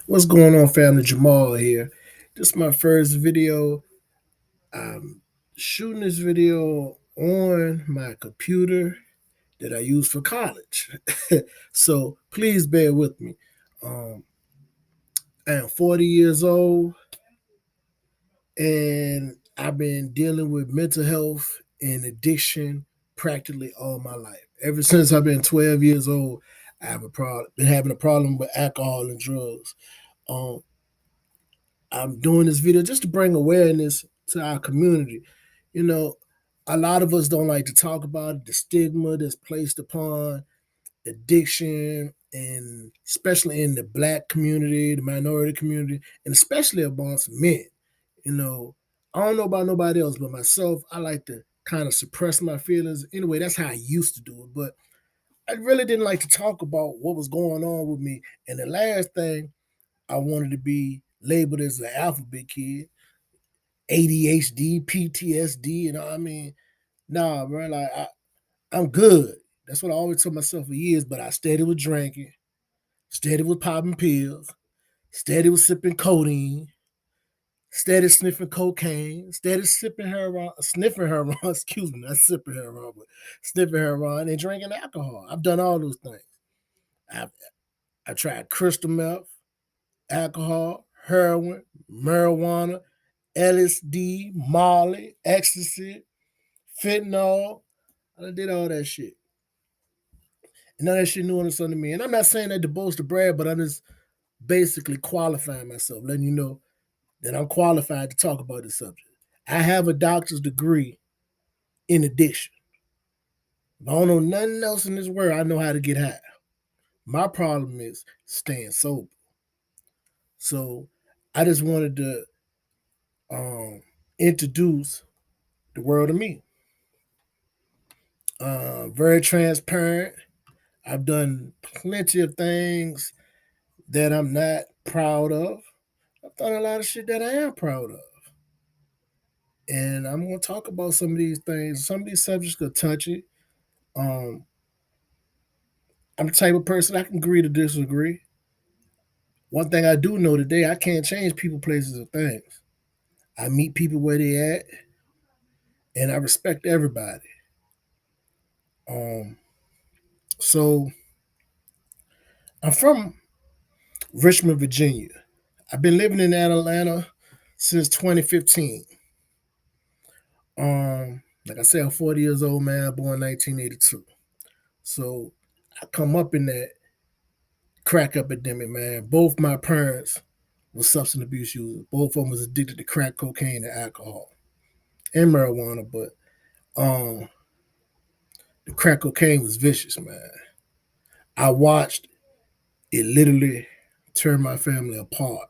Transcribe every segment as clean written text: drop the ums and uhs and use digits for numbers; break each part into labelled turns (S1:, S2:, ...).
S1: What's going on, family? Jamal here. This is my first video. I'm shooting this video on my computer that I use for college. So please bear with me. Um, I am 40 years old and I've been dealing with mental health and addiction practically all my life. Ever since I've been 12 years old, I have a problem, been having a problem with alcohol and drugs. Um, I'm doing this video just to bring awareness to our community. You know, a lot of us don't like to talk about it, the stigma that's placed upon addiction, and especially in the black community, the minority community, and especially amongst men. You know, I don't know about nobody else, but myself, I like to kind of suppress my feelings. Anyway, that's how I used to do it. But I really didn't like to talk about what was going on with me. And the last thing I wanted to be labeled as an alphabet kid, ADHD, PTSD, I mean, nah, bro, I'm good. That's what I always told myself for years, but I steady with drinking, steady with popping pills, steady with sipping codeine, steady sniffing cocaine, steady sipping heroin, sniffing heroin, excuse me, not sipping heroin, but sniffing heroin and drinking alcohol. I've done all those things. I've, I tried crystal meth, alcohol, heroin, marijuana, LSD, Molly, ecstasy, fentanyl. I did all that shit. And none of that shit new and something to me. And I'm not saying that to boast or brag, but I'm just basically qualifying myself, letting you know that I'm qualified to talk about this subject. I have a doctor's degree in addiction. If I don't know nothing else in this world, I know how to get high. My problem is staying sober. So I just wanted to introduce the world to me. Very transparent. I've done plenty of things that I'm not proud of. I've done a lot of shit that I am proud of. And I'm going to talk about some of these things. Some of these subjects are touchy. Um, I'm the type of person I can agree to disagree. One thing I do know today, I can't change people, places, or things. I meet people where they at, and I respect everybody. Um, so I'm from Richmond, Virginia. I've been living in Atlanta since 2015. Like I said, I'm 40 years old, man, born 1982. So I come up in that crack epidemic, man. Both my parents were substance abuse users. Both of them was addicted to crack cocaine and alcohol and marijuana, but um, the crack cocaine was vicious, man. I watched it literally tear my family apart.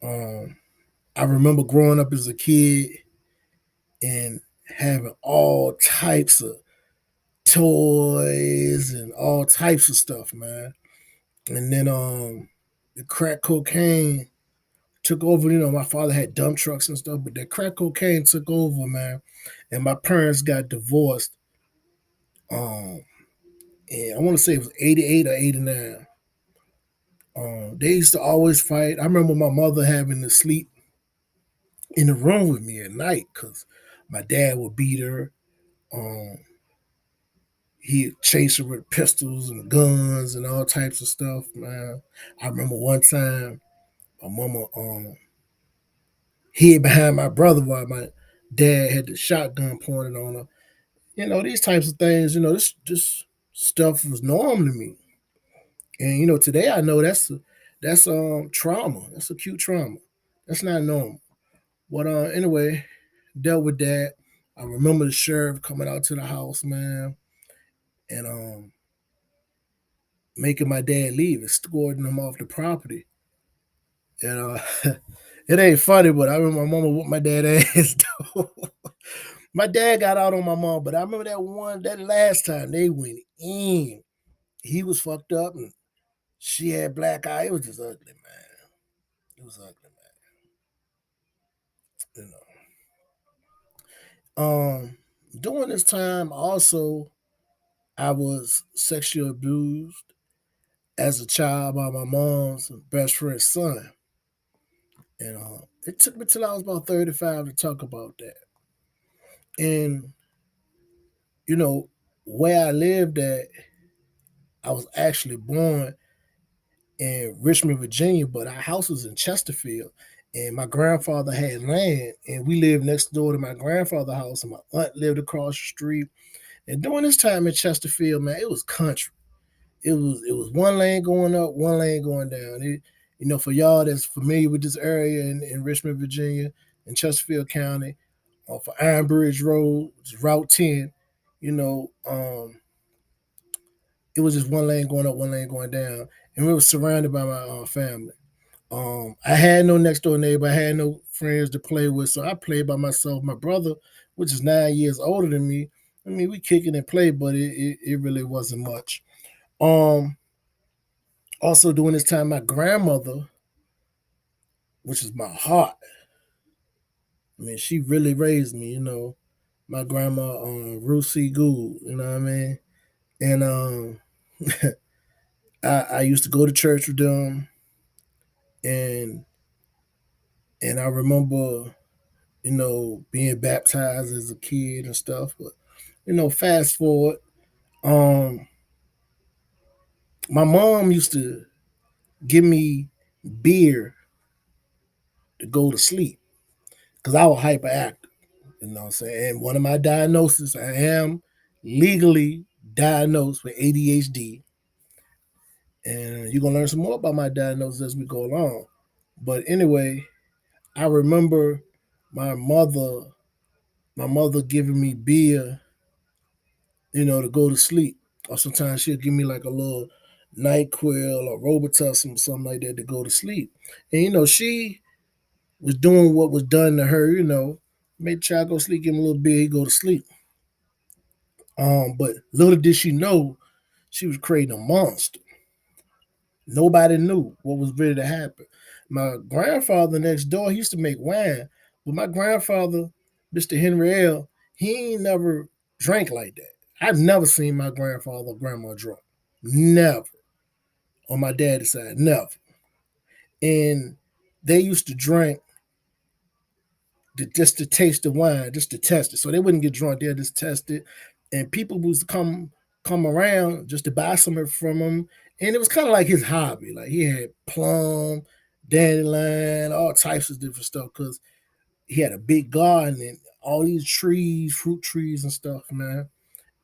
S1: Um, I remember growing up as a kid and having all types of toys and all types of stuff, man. And then the crack cocaine took over. My father had dump trucks and stuff, but that crack cocaine took over, man. And my parents got divorced. Um, and I want to say it was 88 or 89. They used to always fight. I remember my mother having to sleep in the room with me at night because my dad would beat her. Um, he'd chase her with pistols and guns and all types of stuff, man. I remember one time my mama hid behind my brother while my dad had the shotgun pointed on her. These types of things, this stuff was norm to me. And today I know that's trauma. That's acute trauma. That's not normal. But anyway, dealt with that. I remember the sheriff coming out to the house, man, and making my dad leave, escorting him off the property. And it ain't funny, but I remember my mama whooped my dad ass. My dad got out on my mom, but I remember that last time they went in. He was fucked up and she had black eye. It was just ugly, man. It was ugly, man. During this time, also, I was sexually abused as a child by my mom's best friend's son. And it took me till I was about 35 to talk about that. And, you know, where I lived at, I was actually born in Richmond, Virginia, but our house was in Chesterfield. And my grandfather had land, and we lived next door to my grandfather's house, and my aunt lived across the street. And during this time in Chesterfield, man, it was country. It was one lane going up, one lane going down. For y'all that's familiar with this area in Richmond, Virginia, in Chesterfield County, off of Iron Bridge Road, which is Route 10, you know, it was just one lane going up, one lane going down, and we were surrounded by my family. I had no next door neighbor, I had no friends to play with, so I played by myself. My brother, which is 9 years older than me, I mean, we kick it and play, but it really wasn't much. Um, Also during this time, my grandmother, which is my heart, I mean, she really raised me. My grandma, Ruth C. Gould, you know what I mean? And I used to go to church with them, and I remember, being baptized as a kid and stuff. But fast forward, um, my mom used to give me beer to go to sleep because I was hyperactive. You know what I'm saying? And one of my diagnoses, I am legally diagnosed with ADHD. And you're gonna learn some more about my diagnosis as we go along. But anyway, I remember my mother, my mother giving me beer, to go to sleep. Or sometimes she'll give me like a little NyQuil or Robitussin or something like that to go to sleep. And she was doing what was done to her, made the child go to sleep, give him a little beer, he go to sleep. But little did she know she was creating a monster. Nobody knew what was ready to happen. My grandfather next door, he used to make wine, but my grandfather, Mr. Henry L., he ain't never drank like that. I've never seen my grandfather or grandma drunk. Never. On my daddy's side, never. And they used to drink just to taste the wine, just to test it. So they wouldn't get drunk; they'd just test it. And people was come around just to buy some from him, and it was kind of like his hobby. Like he had plum, dandelion, all types of different stuff because he had a big garden and all these trees, fruit trees and stuff, man.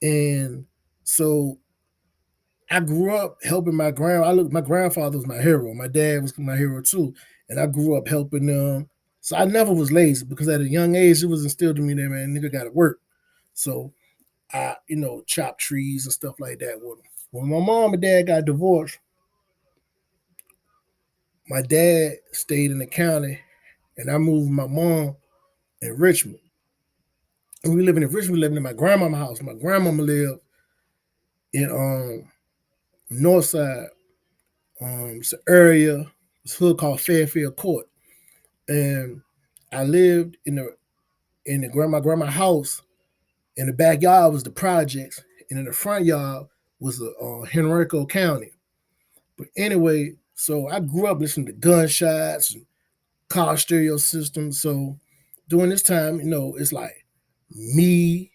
S1: And so I grew up helping my grand. My grandfather was my hero. My dad was my hero too, and I grew up helping them. So I never was lazy because at a young age it was instilled in me that man, nigga got to work. So I, chop trees and stuff like that with them. When my mom and dad got divorced, my dad stayed in the county, and I moved with my mom in Richmond. And we living in Richmond, living in my grandmama's house. My grandmama lived in north side. It's an area, it's a hood called Fairfield Court. And I lived in my grandma house. In the backyard was the projects, and in the front yard was the Henrico County. But anyway, so I grew up listening to gunshots and car stereo systems. So during this time, it's like me,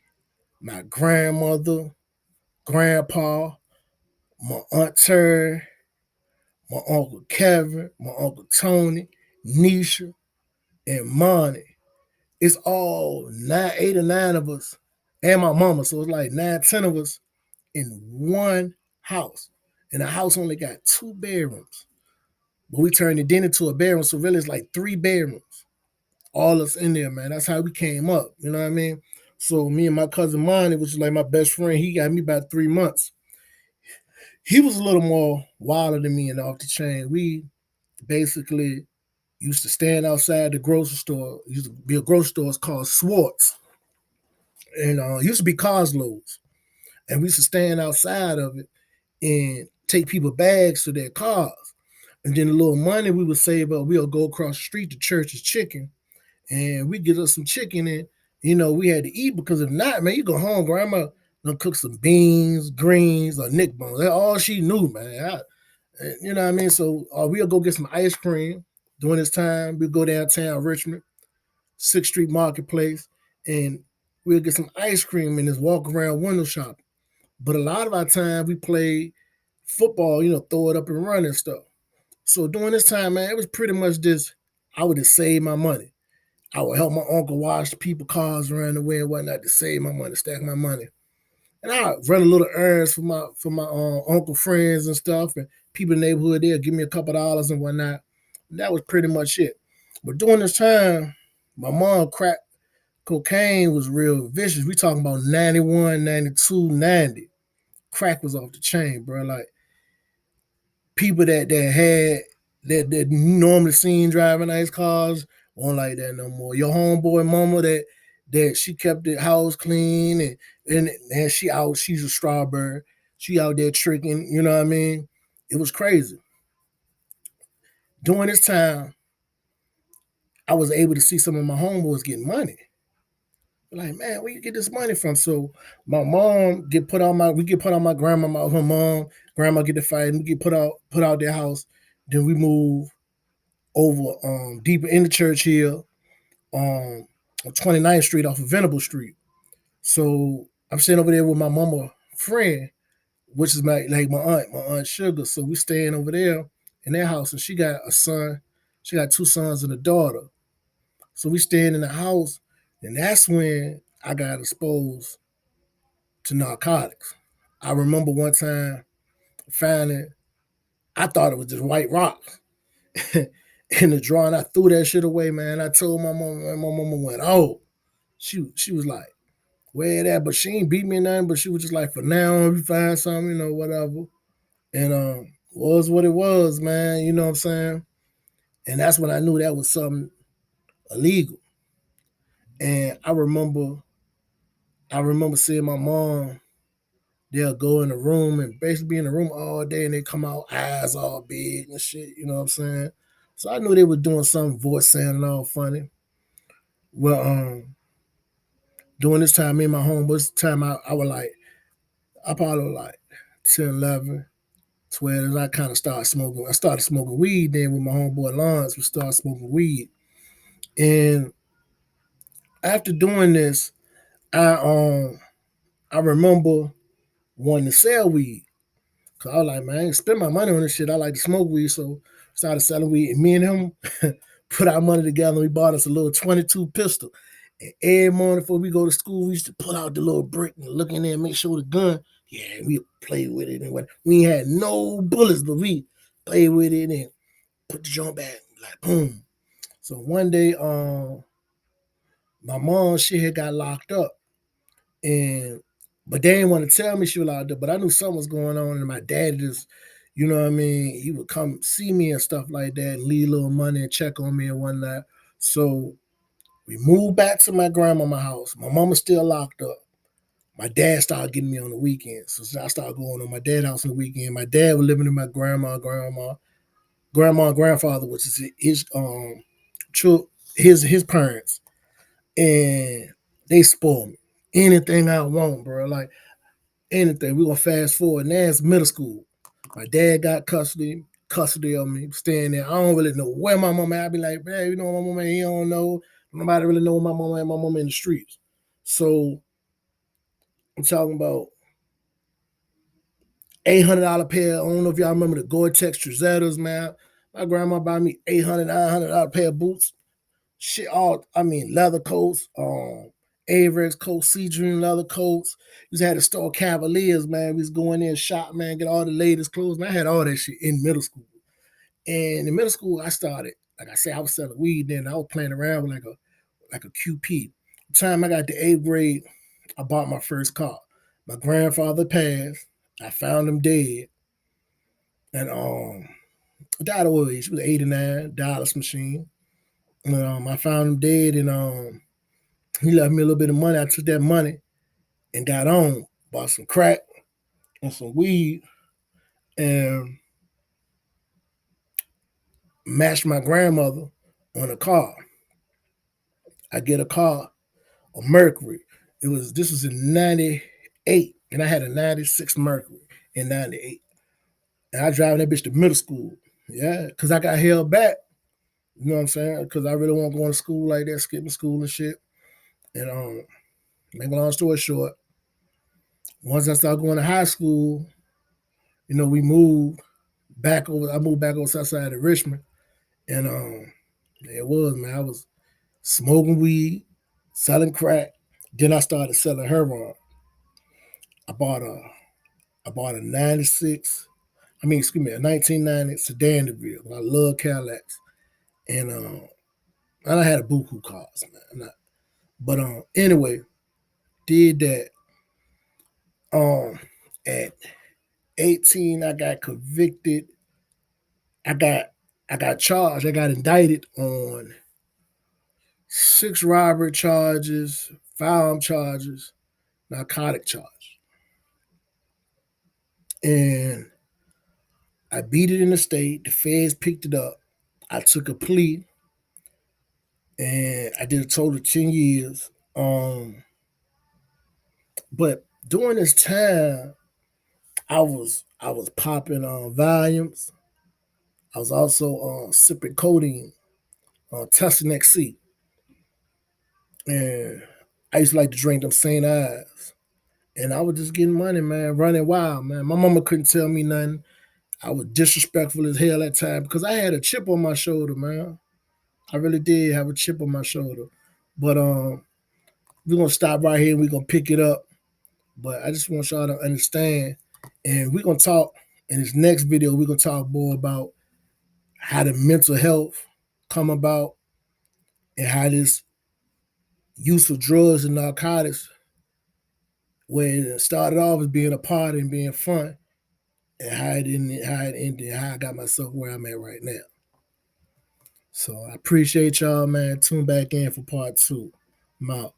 S1: my grandmother, grandpa, my aunt Terry, my uncle Kevin, my uncle Tony, Nisha, and Monty. It's all nine, 8 or 9 of us, and my mama. So it's like 9, 10 of us in one house. And the house only got 2 bedrooms. But we turned it into a bedroom. So really it's like 3 bedrooms. All us in there, man. That's how we came up. You know what I mean? So me and my cousin Monty, which is like my best friend, he got me about 3 months. He was a little more wilder than me and off the chain. We basically used to stand outside the grocery store. It used to be a grocery store. It's called Swartz. And it used to be Coslows. And we used to stand outside of it and take people bags to their cars. And then the little money we would save up, we'll go across the street to Church's Chicken, and we get us some chicken, and we had to eat because if not, man, you go home, grandma gonna cook some beans, greens, or nick bones. That's all she knew, man. You know what I mean? So we'll go get some ice cream during this time. We'll go downtown Richmond, 6th Street Marketplace, and we'll get some ice cream and just walk around window shopping. But a lot of our time we play football, throw it up and run and stuff. So during this time, man, it was pretty much just I would just save my money. I would help my uncle wash people cars around the way and whatnot to save my money, stack my money. And I run a little errands for my uncle friends and stuff, and people in the neighborhood. They'll give me a couple of dollars and whatnot. And that was pretty much it. But during this time, my mom crack cocaine was real vicious. We talking about 91, 92, 90. Crack was off the chain, bro. Like people that had that normally seen driving nice cars won't like that no more. Your homeboy mama that she kept the house clean and she's a strawberry. She out there tricking, you know what I mean? It was crazy. During this time, I was able to see some of my homeboys getting money. Like, man, where you get this money from? So my mom get put on my we get put on my grandma, her mom, grandma get the fight, and we get put out their house. Then we move over deeper in the church here um on 29th Street off of Venable Street. So I'm sitting over there with my mama friend, which is my aunt Sugar. So we staying over there in their house, and she got a son, she got two sons and a daughter. So we staying in the house, and that's when I got exposed to narcotics. I remember one time finding, I thought it was just white rocks in the drawer, and I threw that shit away, man. I told my mom, and my mama went, "Oh," she was like, "Where that?" But she ain't beat me or nothing. But she was just like, "For now, if you find something, whatever." And was what it was, man. You know what I'm saying? And that's when I knew that was something illegal. And I remember seeing my mom. They'll go in the room and basically be in the room all day, and they come out eyes all big and shit. You know what I'm saying? So I knew they were doing something, voice sounding all funny. Well, during this time, me and my homeboys, time I was like, I probably was like 10, 11, 12. And I kind of started smoking. I started smoking weed then with my homeboy Lawrence. We started smoking weed. And after doing this, I um I remember wanting to sell weed. Cause I was like, man, I ain't spend my money on this shit. I like to smoke weed, so started selling weed. And me and him put our money together. And we bought us a little 22 pistol. And every morning before we go to school, we used to pull out the little brick and look in there and make sure the gun. Yeah, we play with it and what. We ain't had no bullets, but we played with it and put the joint back like boom. So one day, my mom she had got locked up, and but they didn't want to tell me she was locked up. But I knew something was going on, and my dad just, you know what I mean, he would come see me and stuff like that, and leave a little money and check on me and whatnot. So we moved back to my grandmama's house. My mama's still locked up. My dad started getting me on the weekends, so I started going on my dad's house on the weekend. My dad was living in my grandma, and grandfather, which is his parents, and they spoil me. Anything I want, bro. Like anything. We're gonna fast forward. Now it's middle school. My dad got custody of me, staying there. I don't really know where my mama at. I be like, man, my mama, he don't know. Nobody really know my mama and my mama in the streets. So I'm talking about $800 pair. I don't know if y'all remember the Gore-Tex Trozettas, man. My grandma bought me $800 pair of boots. Shit, leather coats, Averex coats, Sea Dream leather coats. We just had to store Cavaliers, man. We was going in shop, man, get all the latest clothes. Man, I had all that shit in middle school. And in middle school, I started, like I said, I was selling weed then. I was playing around with like a QP. The time I got to 8th grade, I bought my first car. My grandfather passed. I found him dead. And died of old age. He was 89, died of some machine. And I found him dead, and he left me a little bit of money. I took that money and got on, bought some crack and some weed, and matched my grandmother on a car. I get a car, a Mercury. This was in '98, and I had a '96 Mercury in '98. and I drive that bitch to middle school. Yeah, because I got held back. You know what I'm saying? Because I really want to go to school like that, skipping school and shit. And make a long story short, once I started going to high school, we moved back over. I moved back over south side of Richmond, and it was, man. I was smoking weed, selling crack. Then I started selling heroin. I bought a I bought a '96. I mean, excuse me, a 1990 sedan DeVille. I love Cadillacs, and I had a buku cars, man. But anyway, did that. At 18, I got convicted. I got I got charged. I got indicted on 6 robbery charges, firearm charges, narcotic charge, and I beat it in the state. The feds picked it up. I took a plea, and I did a total of 10 years. But during this time, I was popping volumes. I was also sipping codeine, testing XC, and I used to like to drink them St. Ives. And I was just getting money, man, running wild, man. My mama couldn't tell me nothing. I was disrespectful as hell at time because I had a chip on my shoulder, man. I really did have a chip on my shoulder. But we're gonna stop right here and we're gonna pick it up. But I just want y'all to understand. And we're gonna talk in this next video, we're gonna talk more about how the mental health come about and how this use of drugs and narcotics, where it started off as being a party and being fun, and how it ended, how I got myself where I'm at right now. So I appreciate y'all, man. Tune back in for part 2. I'm out.